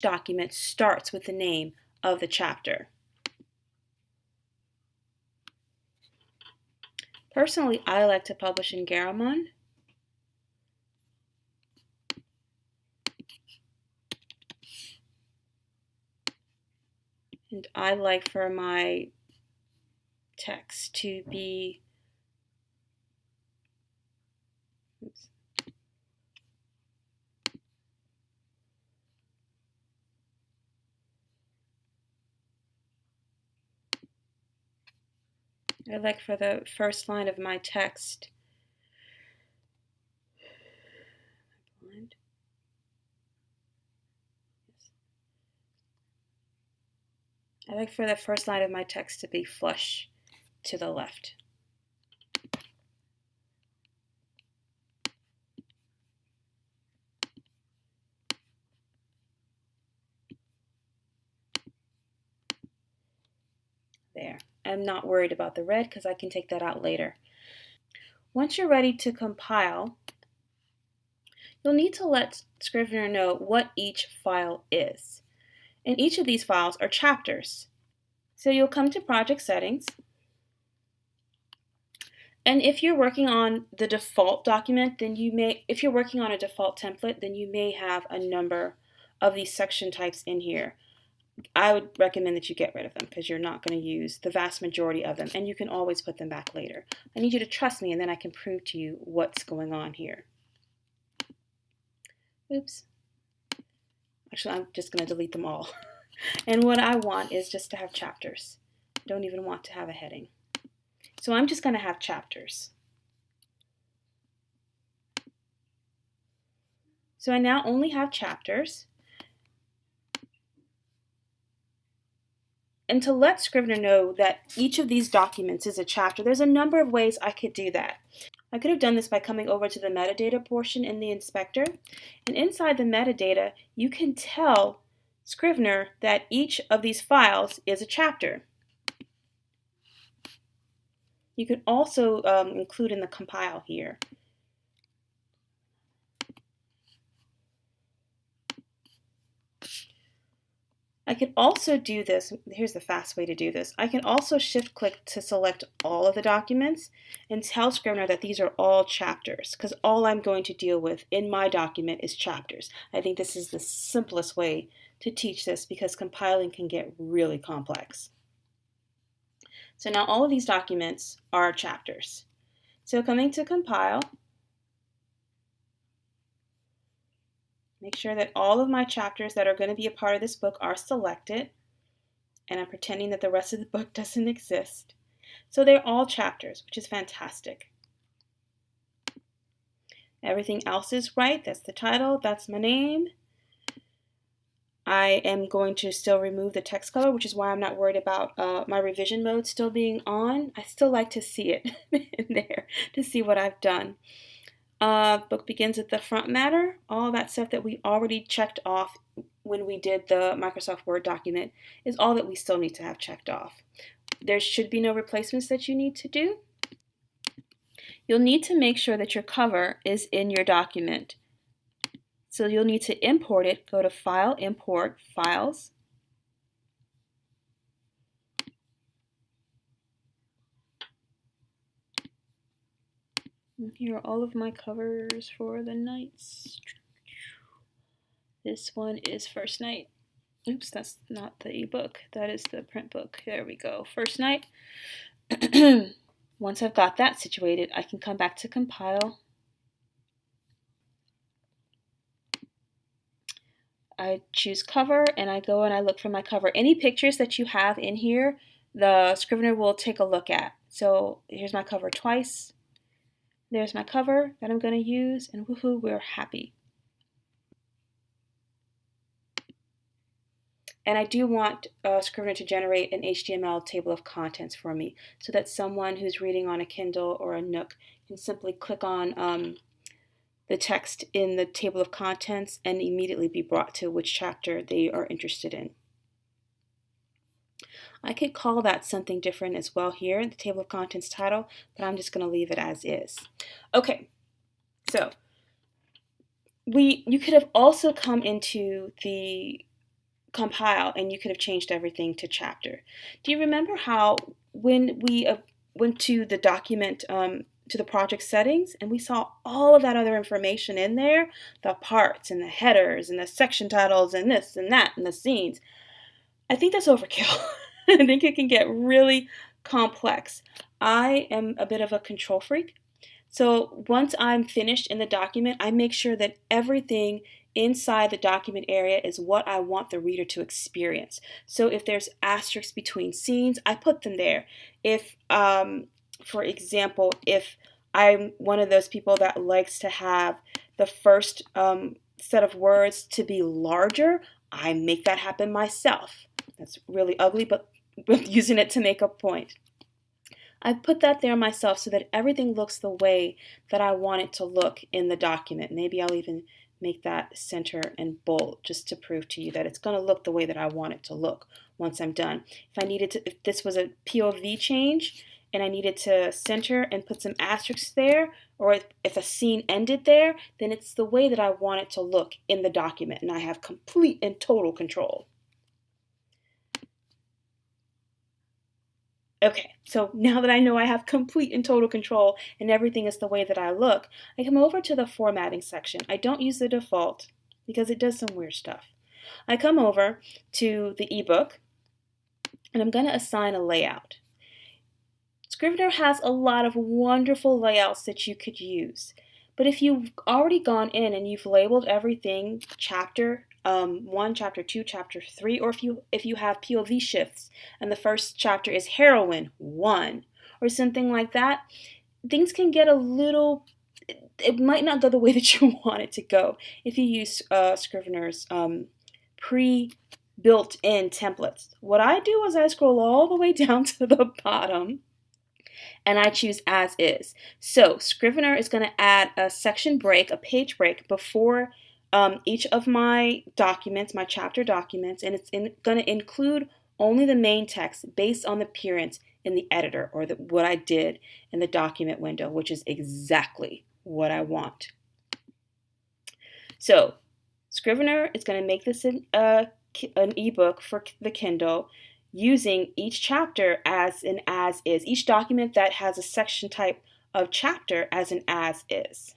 document starts with the name of the chapter. Personally, I like to publish in Garamond. And I like for my text to be, oops. I like for the first line of my text I like for the first line of my text to be flush to the left. There. I'm not worried about the red because I can take that out later. Once you're ready to compile, you'll need to let Scrivener know what each file is. And each of these files are chapters. So you'll come to Project Settings. And if you're working on the default document, then if you're working on a default template, then you may have a number of these section types in here. I would recommend that you get rid of them because you're not going to use the vast majority of them, and you can always put them back later. I need you to trust me, and then I can prove to you what's going on here. Oops. Actually, I'm just going to delete them all. And what I want is just to have chapters. I don't even want to have a heading. So I'm just going to have chapters. So I now only have chapters. And to let Scrivener know that each of these documents is a chapter, there's a number of ways I could do that. I could have done this by coming over to the metadata portion in the inspector. And inside the metadata, you can tell Scrivener that each of these files is a chapter. You could also include in the compile here. I could also do this, here's the fast way to do this. I can also shift click to select all of the documents and tell Scrivener that these are all chapters, because all I'm going to deal with in my document is chapters. I think this is the simplest way to teach this because compiling can get really complex. So now all of these documents are chapters. So coming to compile, make sure that all of my chapters that are going to be a part of this book are selected, and I'm pretending that the rest of the book doesn't exist. So they're all chapters, which is fantastic. Everything else is right. That's the title, that's my name. I am going to still remove the text color, which is why I'm not worried about my revision mode still being on. I still like to see it in there to see what I've done. Book begins at the front matter. All that stuff that we already checked off when we did the Microsoft Word document is all that we still need to have checked off. There should be no replacements that you need to do. You'll need to make sure that your cover is in your document. So you'll need to import it. Go to File, Import, Files. And here are all of my covers for the nights. This one is First Night. Oops, that's not the ebook. That is the print book. There we go. First Night. Once I've got that situated, I can come back to compile. I choose cover and I go and I look for my cover. Any pictures that you have in here, the Scrivener will take a look at. So here's my cover twice. There's my cover that I'm going to use, and woohoo, we're happy. And I do want Scrivener to generate an HTML table of contents for me so that someone who's reading on a Kindle or a Nook can simply click on the text in the table of contents and immediately be brought to which chapter they are interested in. I could call that something different as well here, the table of contents title, but I'm just going to leave it as is. Okay, so you could have also come into the compile and you could have changed everything to chapter. Do you remember how when we went to the document, to the project settings, and we saw all of that other information in there, the parts and the headers and the section titles and this and that and the scenes? I think that's overkill. I think it can get really complex. I am a bit of a control freak. So once I'm finished in the document, I make sure that everything inside the document area is what I want the reader to experience. So if there's asterisks between scenes, I put them there. If, for example, if I'm one of those people that likes to have the first set of words to be larger, I make that happen myself. That's really ugly, but using it to make a point. I put that there myself so that everything looks the way that I want it to look in the document. Maybe I'll even make that center and bold just to prove to you that it's going to look the way that I want it to look once I'm done. If this was a POV change and I needed to center and put some asterisks there, or if a scene ended there, then it's the way that I want it to look in the document, and I have complete and total control. Okay, so now that I know I have complete and total control and everything is the way that I look, I come over to the formatting section. I don't use the default because it does some weird stuff. I come over to the ebook and I'm going to assign a layout. Scrivener has a lot of wonderful layouts that you could use. But if you've already gone in and you've labeled everything chapter 1, chapter 2, chapter 3, or if you have POV shifts and the first chapter is heroine 1 or something like that, things can get a little, it might not go the way that you want it to go if you use Scrivener's pre-built-in templates. What I do is I scroll all the way down to the bottom and I choose as is. So Scrivener is going to add a section break, a page break before each of my documents, my chapter documents, and it's going to include only the main text based on the appearance in the editor, or what I did in the document window, which is exactly what I want. So Scrivener is going to make this an ebook for the Kindle using each chapter as an as is, each document that has a section type of chapter as an as is.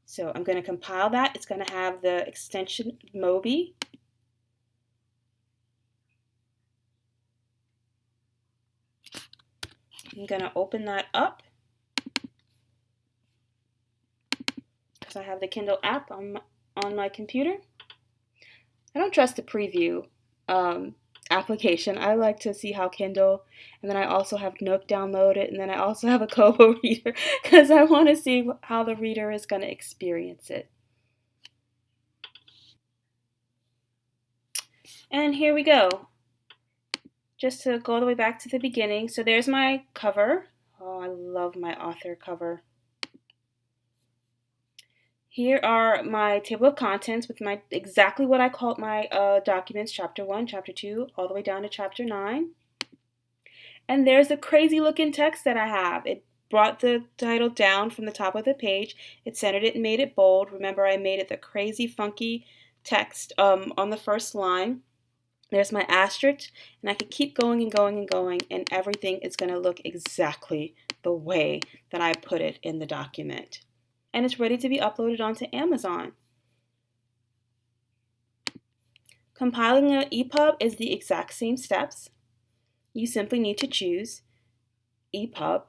So I'm going to compile that. It's going to have the extension Mobi. I'm going to open that up because I have the Kindle app on my computer. I don't trust the preview application. I like to see how Kindle, and then I also have Nook downloaded, and then I also have a Kobo reader because I want to see how the reader is going to experience it. And here we go. Just to go all the way back to the beginning. So there's my cover. Oh, I love my author cover. Here are my table of contents with my exactly what I called my documents, chapter 1, chapter 2, all the way down to chapter 9. And there's the crazy looking text that I have. It brought the title down from the top of the page. It centered it and made it bold. Remember, I made it the crazy funky text on the first line. There's my asterisk, and I could keep going and going and going, and everything is going to look exactly the way that I put it in the document. And it's ready to be uploaded onto Amazon. Compiling an Epub is the exact same steps. You simply need to choose Epub